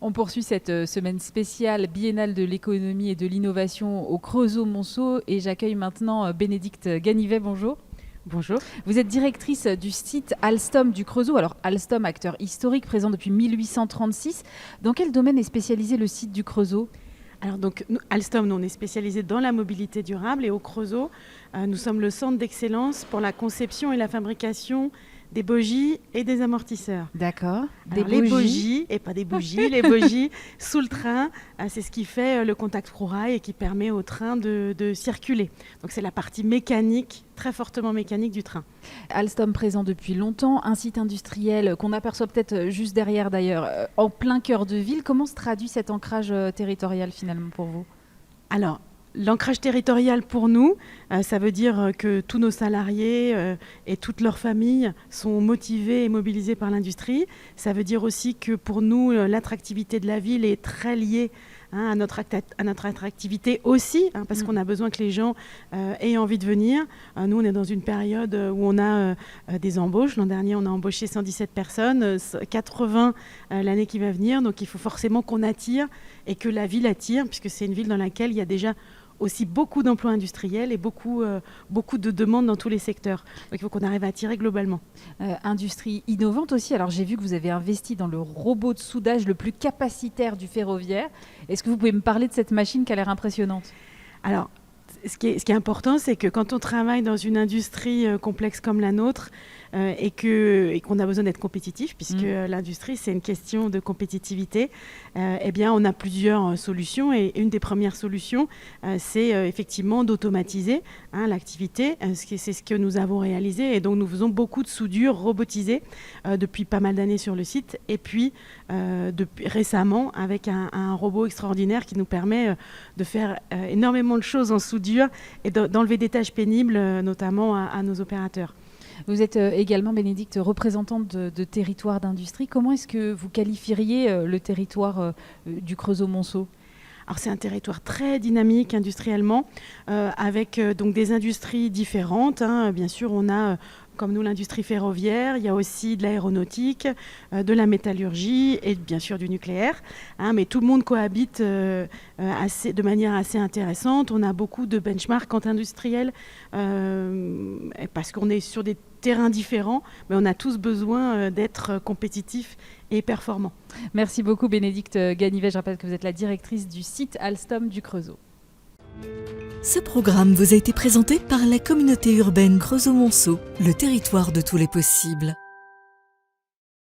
On poursuit cette semaine spéciale biennale de l'économie et de l'innovation au Creusot-Monceau et j'accueille maintenant Bénédicte Ganivet. Bonjour. Bonjour. Vous êtes directrice du site Alstom du Creusot. Alors Alstom, acteur historique présent depuis 1836. Dans quel domaine est spécialisé le site du Creusot ? Alors donc Alstom, nous, on est spécialisé dans la mobilité durable et au Creusot, nous sommes le centre d'excellence pour la conception et la fabrication des bogies et des amortisseurs. D'accord. Les bogies, et pas des bougies, les bogies sous le train, c'est ce qui fait le contact roue-rail et qui permet au train de circuler. Donc c'est la partie mécanique, très fortement mécanique du train. Alstom présent depuis longtemps, un site industriel qu'on aperçoit peut-être juste derrière d'ailleurs, en plein cœur de ville. Comment se traduit cet ancrage territorial finalement pour vous ? Alors, l'ancrage territorial pour nous, ça veut dire que tous nos salariés et toutes leurs familles sont motivés et mobilisés par l'industrie. Ça veut dire aussi que pour nous, l'attractivité de la ville est très liée à notre attractivité aussi, parce qu'on a besoin que les gens aient envie de venir. Nous, on est dans une période où on a des embauches. L'an dernier, on a embauché 117 personnes, 80 l'année qui va venir. Donc, il faut forcément qu'on attire et que la ville attire, puisque c'est une ville dans laquelle il y a déjà aussi beaucoup d'emplois industriels et beaucoup de demandes dans tous les secteurs. Donc il faut qu'on arrive à attirer globalement. Industrie innovante aussi. Alors j'ai vu que vous avez investi dans le robot de soudage le plus capacitaire du ferroviaire. Est-ce que vous pouvez me parler de cette machine qui a l'air impressionnante ? Alors, ce qui est important, c'est que quand on travaille dans une industrie complexe comme la nôtre et qu'on a besoin d'être compétitif, puisque l'industrie, c'est une question de compétitivité, eh bien, on a plusieurs solutions. Et une des premières solutions, c'est effectivement d'automatiser l'activité. C'est ce que nous avons réalisé. Et donc, nous faisons beaucoup de soudure robotisée depuis pas mal d'années sur le site. Et puis, récemment, avec un robot extraordinaire qui nous permet de faire énormément de choses en soudure et d'enlever des tâches pénibles, notamment à nos opérateurs. Vous êtes également, Bénédicte, représentante de territoire d'industrie. Comment est-ce que vous qualifieriez le territoire du Creusot-Monceau ? Alors c'est un territoire très dynamique industriellement, avec donc des industries différentes. Bien sûr, on a comme nous l'industrie ferroviaire, il y a aussi de l'aéronautique, de la métallurgie et bien sûr du nucléaire. Mais tout le monde cohabite de manière assez intéressante. On a beaucoup de benchmarks industriels parce qu'on est sur des terrains différents, mais on a tous besoin d'être compétitifs et performants. Merci beaucoup Bénédicte Ganivet. Je rappelle que vous êtes la directrice du site Alstom du Creusot. Ce programme vous a été présenté par la communauté urbaine Creusot-Monceau, le territoire de tous les possibles.